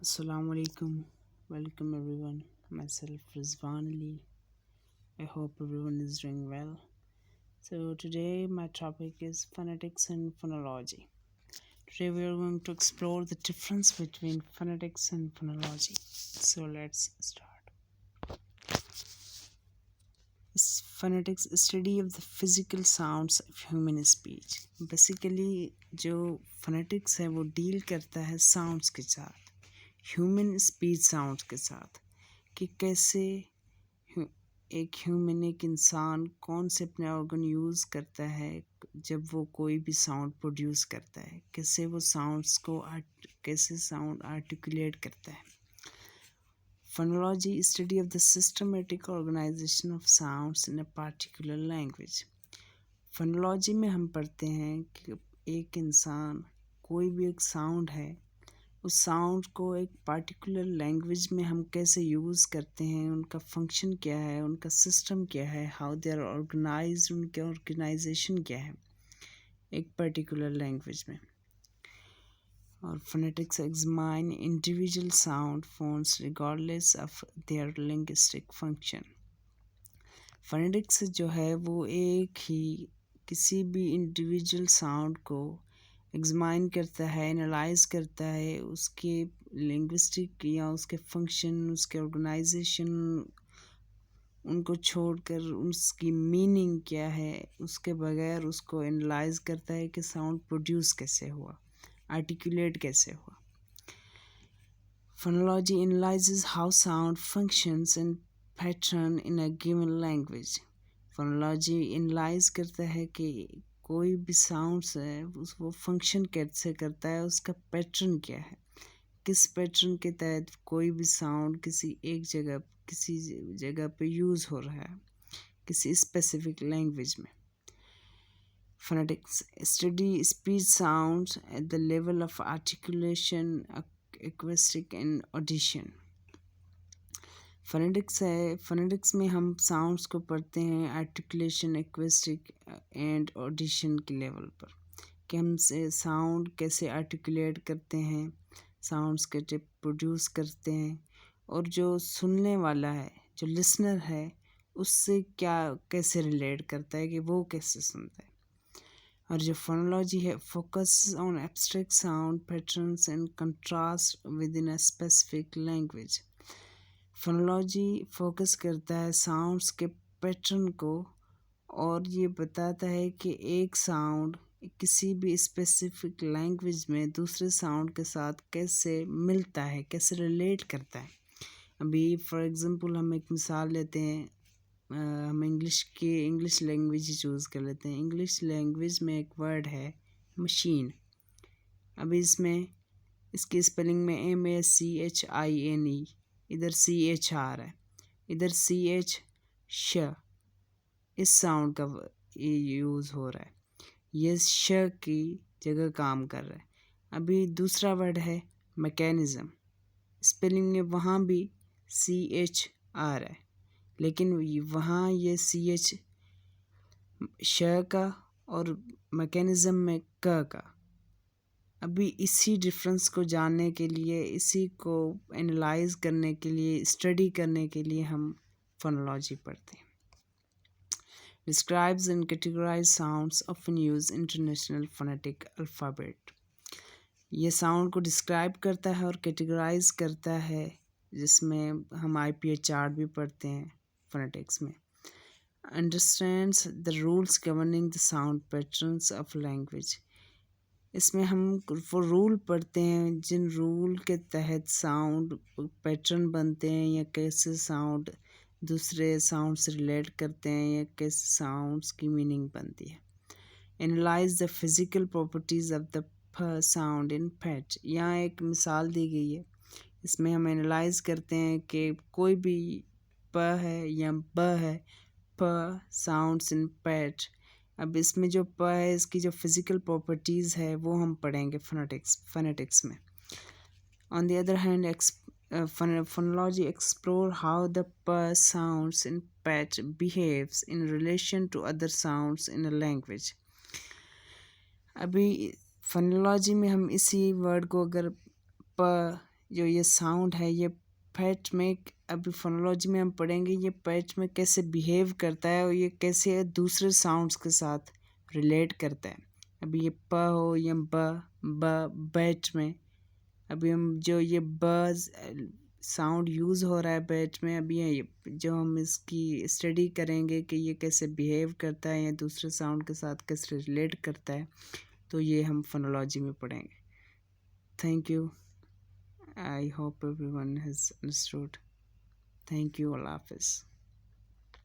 Assalamu alaikum. Welcome everyone. Myself Rizwan Ali. I hope everyone is doing well. So today my topic is phonetics and phonology. Today we are going to explore the difference between phonetics and phonology. So let's start. Phonetics study of the physical sounds of human speech. Basically जो phonetics है वो deal करता है sounds के साथ, human speech sounds के साथ, कि कैसे एक ह्यूमन एक इंसान कौन से अपने ऑर्गन यूज़ करता है जब वो कोई भी साउंड प्रोड्यूस करता है, कैसे वो साउंड्स को कैसे साउंड आर्टिकुलेट करता है. Phonology is study of the systematic organization of sounds in a particular language. Phonology में हम पढ़ते हैं कि एक इंसान कोई भी एक साउंड है, उस साउंड को एक पार्टिकुलर लैंग्वेज में हम कैसे यूज़ करते हैं, उनका फंक्शन क्या है, उनका सिस्टम क्या है, हाउ दे आर ऑर्गेनाइज्ड, उनके ऑर्गेनाइजेशन क्या है एक पर्टिकुलर लैंग्वेज में. और phonetics examine individual sound forms regardless of their linguistic function. phonetics जो है वो एक ही किसी भी इंडिविजुअल साउंड को एग्जामाइन करता है, एनालाइज करता है, उसके लिंग्विस्टिक या उसके फंक्शन, उसके ऑर्गेनाइजेशन, उनको छोड़कर उसकी मीनिंग क्या है, उसके बगैर उसको एनालाइज करता है कि साउंड प्रोड्यूस कैसे हुआ, आर्टिकुलेट कैसे हुआ. Phonology analyzes how sound functions and pattern in a given language. Phonology analyse करता है कि कोई भी साउंड्स है वो फंक्शन कैसे करता है, उसका पैटर्न क्या है, किस पैटर्न के तहत कोई भी साउंड किसी जगह पे यूज़ हो रहा है किसी स्पेसिफिक लैंग्वेज में. Phonetics study speech sounds at the level of articulation, acoustic and audition. phonetics में हम साउंड्स को पढ़ते हैं आर्टिकुलेशन, एक्वेस्टिक एंड ऑडिशन के लेवल पर, कि हम से साउंड कैसे आर्टिकुलेट करते हैं, साउंड्स कैसे प्रोड्यूस करते हैं, और जो सुनने वाला है, जो लिसनर है, उससे क्या कैसे रिलेट करता है कि वो कैसे सुनता है. और जो फोनोलॉजी है focus on abstract sound patterns and contrast with in a specific language. Phonology focus करता है साउंड्स के पैटर्न को और ये बताता है कि एक साउंड किसी भी स्पेसिफिक लैंग्वेज में दूसरे साउंड के साथ कैसे मिलता है, कैसे रिलेट करता है. अभी फॉर एग्जांपल हम एक मिसाल लेते हैं, हम इंग्लिश लैंग्वेज ही चूज़ कर लेते हैं. इंग्लिश लैंग्वेज में एक वर्ड है मशीन. अभी इसकी स्पेलिंग में MACHINE, इधर CH आ रहा है, इधर CH श, इस साउंड का यूज़ हो रहा है, ये श की जगह काम कर रहा है. अभी दूसरा वर्ड है मैकेनिज़्म, स्पेलिंग में वहाँ भी CH आ रहा है, लेकिन वहाँ ये CH श का और मैकेनिज़्म में क का. अभी इसी डिफरेंस को जानने के लिए, इसी को एनालाइज करने के लिए, स्टडी करने के लिए हम फोनोलॉजी पढ़ते हैं. Describes and categorize sounds often use international phonetic alphabet. ये साउंड को डिस्क्राइब करता है और कैटेगराइज करता है, जिसमें हम IPA चार्ट भी पढ़ते हैं phonetics में. Understands the rules governing the sound patterns of language. इसमें हम वो रूल पढ़ते हैं जिन रूल के तहत साउंड पैटर्न बनते हैं, या कैसे साउंड दूसरे साउंड से रिलेट करते हैं, या कैसे साउंड्स की मीनिंग बनती है. Analyse the physical properties of the sound in patch. यहाँ एक मिसाल दी गई है, इसमें हम एनालाइज करते हैं कि कोई भी प है या ब है, प साउंड्स इन पैच. अब इसमें जो प है इसकी जो फिज़िकल प्रॉपर्टीज़ है वो हम पढ़ेंगे फोनेटिक्स में. On the other hand phonology explore how the p sounds in patch behaves in relation to other sounds in a language. अभी फोनोलॉजी में हम इसी वर्ड को अगर प जो ये साउंड है ये पैच में, अभी फोनोलॉजी में हम पढ़ेंगे ये पैच में कैसे बिहेव करता है और ये कैसे दूसरे साउंड्स के साथ रिलेट करता है। अभी ये प हो या बैच में, अभी हम जो ये बज साउंड यूज़ हो रहा है बैच में, अभी ये जो हम इसकी स्टडी करेंगे कि ये कैसे बिहेव करता है या दूसरे साउंड के साथ कैसे रिलेट करता है, तो ये हम फोनोलॉजी में पढ़ेंगे। Thank you. I hope everyone has understood. Thank you. Allah Hafiz.